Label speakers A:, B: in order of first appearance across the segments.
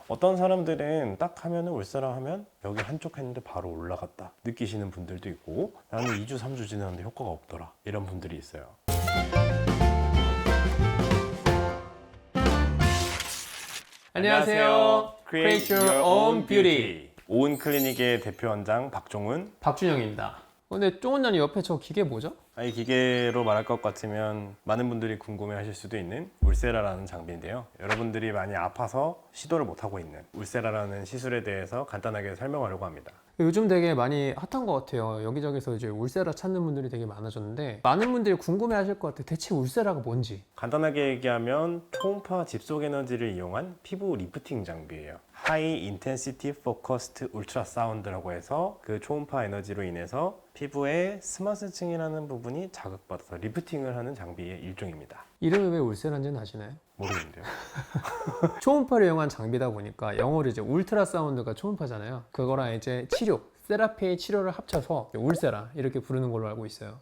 A: 어떤 사람들은 딱 하면은 울세라 하면 여기 한쪽 했는데 바로 올라갔다 느끼시는 분들도 있고, 나는 2주 3주 지났는데 효과가 없더라 이런 분들이 있어요.
B: 안녕하세요. Create Your Own Beauty.
A: 오은 클리닉의 대표 원장 박종훈.
B: 박준영입니다. 근데 쫑원장님 옆에 저 기계 뭐죠?
A: 이 기계로 말할 것 같으면 많은 분들이 궁금해 하실 수도 있는 울세라라는 장비인데요. 여러분들이 많이 아파서 시도를 못하고 있는 울세라라는 시술에 대해서 간단하게 설명하려고 합니다.
B: 요즘 되게 많이 핫한 것 같아요. 여기저기서 이제 울세라 찾는 분들이 되게 많아졌는데, 많은 분들이 궁금해 하실 것 같아요. 대체 울세라가 뭔지.
A: 간단하게 얘기하면 초음파 집속 에너지를 이용한 피부 리프팅 장비예요. 하이 인텐시티 포커스드 울트라 사운드라고 해서 그 초음파 에너지로 인해서 피부의 스마스층이라는 부분이 자극받아서 리프팅을 하는 장비의 일종입니다.
B: 이름이 왜 울세라인지는 아시나요?
A: 모르겠는데요.
B: 초음파를 이용한 장비다 보니까 영어로 이제 울트라 사운드가 초음파잖아요. 그거랑 이제 치료, 세라피의 치료를 합쳐서 울세라 이렇게 부르는 걸로 알고 있어요.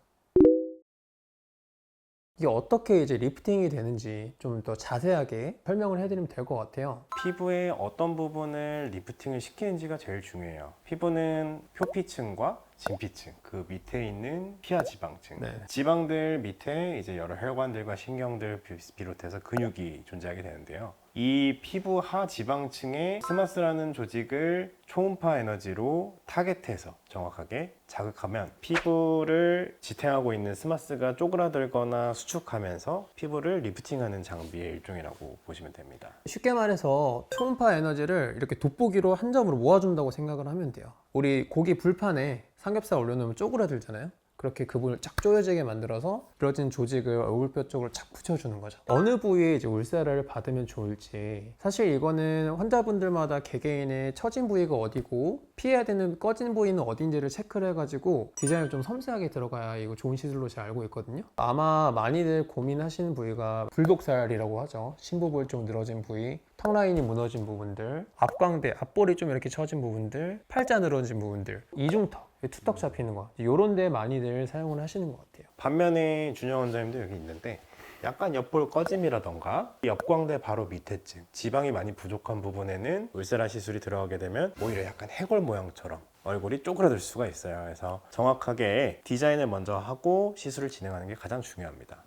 B: 이게 어떻게 이제 리프팅이 되는지 좀 더 자세하게 설명을 해드리면 될 것 같아요.
A: 피부의 어떤 부분을 리프팅을 시키는지가 제일 중요해요. 피부는 표피층과 진피층, 그 밑에 있는 피하 지방층.
B: 네.
A: 지방들 밑에 이제 여러 혈관들과 신경들 비롯해서 근육이 존재하게 되는데요. 이 피부 하 지방층에 스마스라는 조직을 초음파 에너지로 타겟해서 정확하게 자극하면 피부를 지탱하고 있는 스마스가 쪼그라들거나 수축하면서 피부를 리프팅하는 장비의 일종이라고 보시면 됩니다.
B: 쉽게 말해서 초음파 에너지를 이렇게 돋보기로 한 점으로 모아준다고 생각을 하면 돼요. 우리 고기 불판에 삼겹살 올려놓으면 쪼그라들잖아요. 그렇게 그 부분을 쫙 조여지게 만들어서 늘어진 조직을 얼굴뼈 쪽으로 착 붙여주는 거죠. 어느 부위에 이제 울세라를 받으면 좋을지, 사실 이거는 환자분들마다 개개인의 처진 부위가 어디고 피해야 되는 꺼진 부위는 어딘지를 체크를 해가지고 디자인을 좀 섬세하게 들어가야 이거 좋은 시술로 잘 알고 있거든요. 아마 많이들 고민하시는 부위가 불독살이라고 하죠. 심부볼 좀 늘어진 부위, 턱 라인이 무너진 부분들, 앞광대, 앞볼이 좀 이렇게 처진 부분들, 팔자 늘어진 부분들, 이중턱, 투턱 잡히는 거, 이런 데 많이들 사용을 하시는 것 같아요.
A: 반면에 준영 원장님도 여기 있는데 약간 옆볼 꺼짐이라던가 옆광대 바로 밑에쯤 지방이 많이 부족한 부분에는 울세라 시술이 들어가게 되면 오히려 약간 해골 모양처럼 얼굴이 쪼그라들 수가 있어요. 그래서 정확하게 디자인을 먼저 하고 시술을 진행하는 게 가장 중요합니다.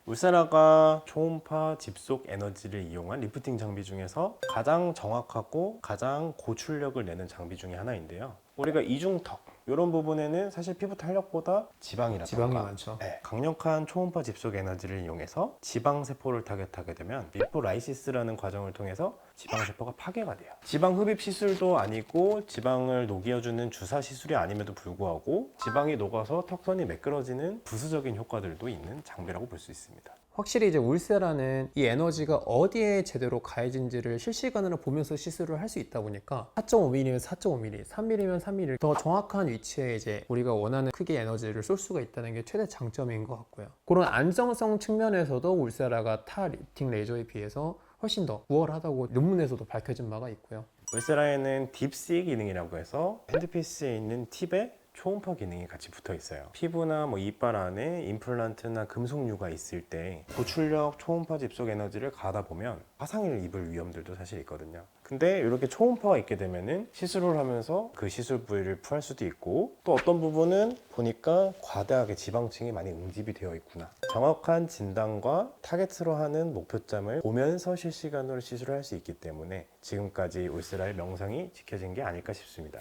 A: 울세라가 초음파 집속 에너지를 이용한 리프팅 장비 중에서 가장 정확하고 가장 고출력을 내는 장비 중에 하나인데요. 우리가 이중턱 이런 부분에는 사실 피부 탄력보다 지방이
B: 많죠.
A: 강력한 초음파 집속 에너지를 이용해서 지방세포를 타겟하게 되면 리포라이시스라는 과정을 통해서 지방세포가 파괴가 돼요. 지방 흡입 시술도 아니고 지방을 녹여주는 주사 시술이 아님에도 불구하고 지방이 녹아서 턱선이 매끄러지는 부수적인 효과들도 있는 장비라고 볼 수 있습니다.
B: 확실히 이제 울세라는 이 에너지가 어디에 제대로 가해진지를 실시간으로 보면서 시술을 할 수 있다 보니까 4.5mm면 4.5mm, 3mm면 3mm 더 정확한 위치에 이제 우리가 원하는 크기의 에너지를 쏠 수가 있다는 게 최대 장점인 것 같고요. 그런 안정성 측면에서도 울세라가 타 리프팅 레이저에 비해서 훨씬 더 우월하다고 논문에서도 밝혀진 바가 있고요.
A: 울세라에는 딥시 기능이라고 해서 핸드피스에 있는 팁에 초음파 기능이 같이 붙어 있어요. 피부나 이빨 안에 임플란트나 금속류가 있을 때 고출력 초음파 집속 에너지를 가다 보면 화상을 입을 위험들도 사실 있거든요. 근데 이렇게 초음파가 있게 되면은 시술을 하면서 그 시술 부위를 풀 수도 있고, 또 어떤 부분은 보니까 과다하게 지방층이 많이 응집이 되어 있구나, 정확한 진단과 타겟으로 하는 목표점을 보면서 실시간으로 시술을 할 수 있기 때문에 지금까지 울세라의 명성이 지켜진 게 아닐까 싶습니다.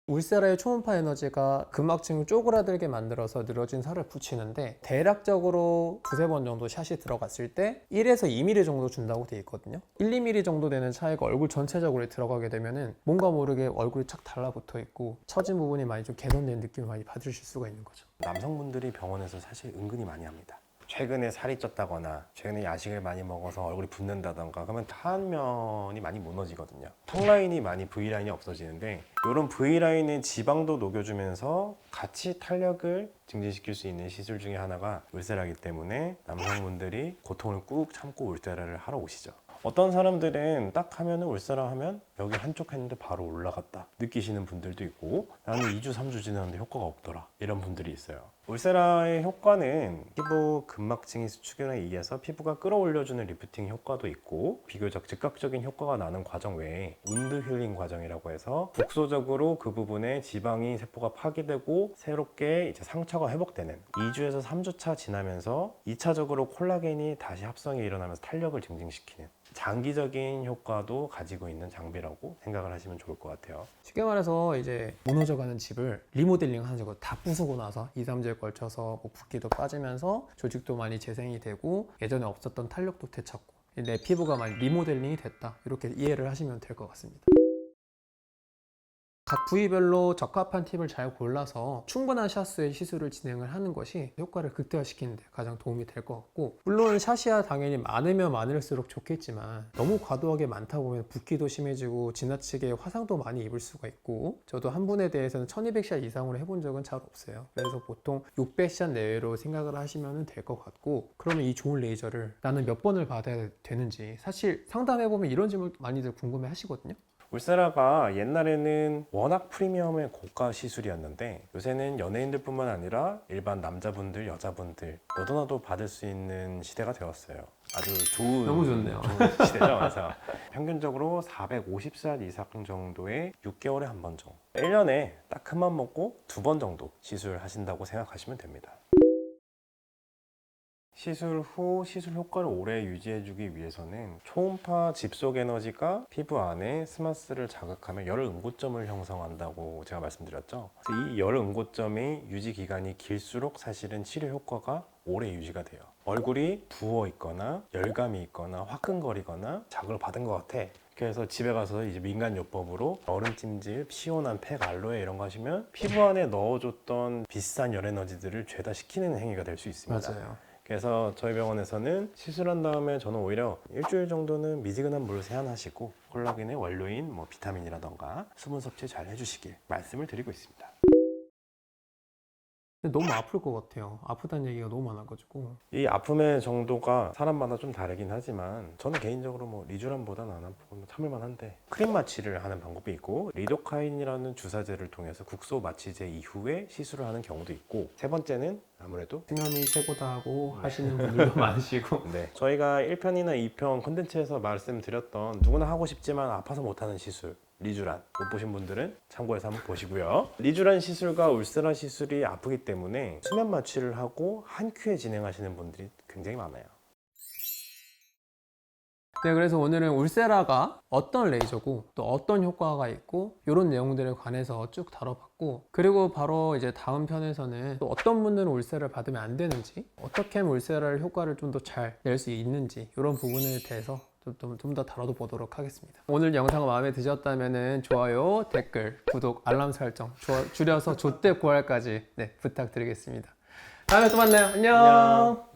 B: 울세라의 초음파 에너지가 근막층을 쪼그라들게 만들어서 늘어진 살을 붙이는데, 대략적으로 두세 번 정도 샷이 들어갔을 때 1에서 2mm 정도 준다고 돼 있거든요. 1, 2mm 정도 되는 차이가 얼굴 전체적으로 들어가게 되면은 뭔가 모르게 얼굴이 착 달라붙어 있고 처진 부분이 많이 좀 개선된 느낌을 많이 받으실 수가 있는 거죠.
A: 남성분들이 병원에서 사실 은근히 많이 합니다. 최근에 살이 쪘다거나 최근에 야식을 많이 먹어서 얼굴이 붓는다던가 그러면 탄면이 많이 무너지거든요. 턱라인이 많이 V라인이 없어지는데, 이런 V라인의 지방도 녹여주면서 같이 탄력을 증진시킬 수 있는 시술 중에 하나가 울세라이기 때문에 남성분들이 고통을 꾹 참고 울세라를 하러 오시죠. 어떤 사람들은 딱 하면은 울세라 하면 여기 한쪽 했는데 바로 올라갔다 느끼시는 분들도 있고, 나는 2주 3주 지났는데 효과가 없더라 이런 분들이 있어요. 울세라의 효과는 피부 근막층이 수축에 의해서 피부가 끌어올려주는 리프팅 효과도 있고, 비교적 즉각적인 효과가 나는 과정 외에 운드 힐링 과정이라고 해서 국소적으로 그 부분에 지방이 세포가 파괴되고 새롭게 이제 상처가 회복되는 2주에서 3주차 지나면서 2차적으로 콜라겐이 다시 합성이 일어나면서 탄력을 증진시키는 장기적인 효과도 가지고 있는 장비라고 생각을 하시면 좋을 것 같아요.
B: 쉽게 말해서 이제 무너져가는 집을 리모델링 하는 거고, 다 부수고 나서 2, 3주에 걸쳐서 뭐 붓기도 빠지면서 조직도 많이 재생이 되고 예전에 없었던 탄력도 되찾고 내 피부가 많이 리모델링이 됐다, 이렇게 이해를 하시면 될 것 같습니다. 각 부위별로 적합한 팁을 잘 골라서 충분한 샷수의 시술을 진행을 하는 것이 효과를 극대화시키는 데 가장 도움이 될 것 같고, 물론 샷이야 당연히 많으면 많을수록 좋겠지만 너무 과도하게 많다 보면 붓기도 심해지고 지나치게 화상도 많이 입을 수가 있고, 저도 한 분에 대해서는 1200샷 이상으로 해본 적은 잘 없어요. 그래서 보통 600샷 내외로 생각을 하시면 될 것 같고, 그러면 이 좋은 레이저를 나는 몇 번을 받아야 되는지, 사실 상담해보면 이런 질문 많이들 궁금해 하시거든요.
A: 울세라가 옛날에는 워낙 프리미엄의 고가 시술이었는데, 요새는 연예인들뿐만 아니라 일반 남자분들, 여자분들 너도나도 받을 수 있는 시대가 되었어요. 아주 좋은,
B: 너무 좋네요.
A: 좋은 시대죠. 그래서 평균적으로 450살 이상 정도의 6개월에 한 번 정도, 1년에 딱 큰 맘 먹고 2번 정도 시술하신다고 생각하시면 됩니다. 시술 후 시술 효과를 오래 유지해주기 위해서는 초음파 집속 에너지가 피부 안에 스마스를 자극하며 열 응고점을 형성한다고 제가 말씀드렸죠. 그래서 이 열 응고점의 유지 기간이 길수록 사실은 치료 효과가 오래 유지가 돼요. 얼굴이 부어 있거나 열감이 있거나 화끈거리거나 자극을 받은 것 같아, 그래서 집에 가서 이제 민간요법으로 얼음 찜질, 시원한 팩, 알로에 이런 거 하시면 피부 안에 넣어줬던 비싼 열 에너지들을 죄다 식히는 행위가 될 수 있습니다.
B: 맞아요.
A: 그래서 저희 병원에서는 시술한 다음에 저는 오히려 일주일 정도는 미지근한 물을 세안하시고 콜라겐의 원료인 뭐 비타민이라던가 수분 섭취 잘 해주시길 말씀을 드리고 있습니다.
B: 근데 너무 아플 것 같아요. 아프다는 얘기가 너무 많아가지고.
A: 이 아픔의 정도가 사람마다 좀 다르긴 하지만 저는 개인적으로 뭐 리쥬란보다는 안 아프고 참을만 한데, 크림 마취를 하는 방법이 있고, 리도카인이라는 주사제를 통해서 국소 마취제 이후에 시술을 하는 경우도 있고, 세 번째는 아무래도
B: 수면이 최고다 하고 하시는 분들도 많으시고.
A: 네, 저희가 1편이나 2편 콘텐츠에서 말씀드렸던 누구나 하고 싶지만 아파서 못하는 시술, 리쥬란, 못 보신 분들은 참고해서 한번 보시고요. 리쥬란 시술과 울세라 시술이 아프기 때문에 수면 마취를 하고 한 큐에 진행하시는 분들이 굉장히 많아요.
B: 네, 그래서 오늘은 울세라가 어떤 레이저고 또 어떤 효과가 있고 이런 내용들에 관해서 쭉 다뤄봤고, 그리고 바로 이제 다음 편에서는 또 어떤 분들은 울세라를 받으면 안 되는지, 어떻게 하면 울세라를 효과를 좀 더 잘 낼 수 있는지, 이런 부분에 대해서 좀 더 다뤄보도록 하겠습니다. 오늘 영상이 마음에 드셨다면 좋아요, 댓글, 구독, 알람 설정, 줄여서 조대9알까지 부탁드리겠습니다. 다음에 또 만나요. 안녕.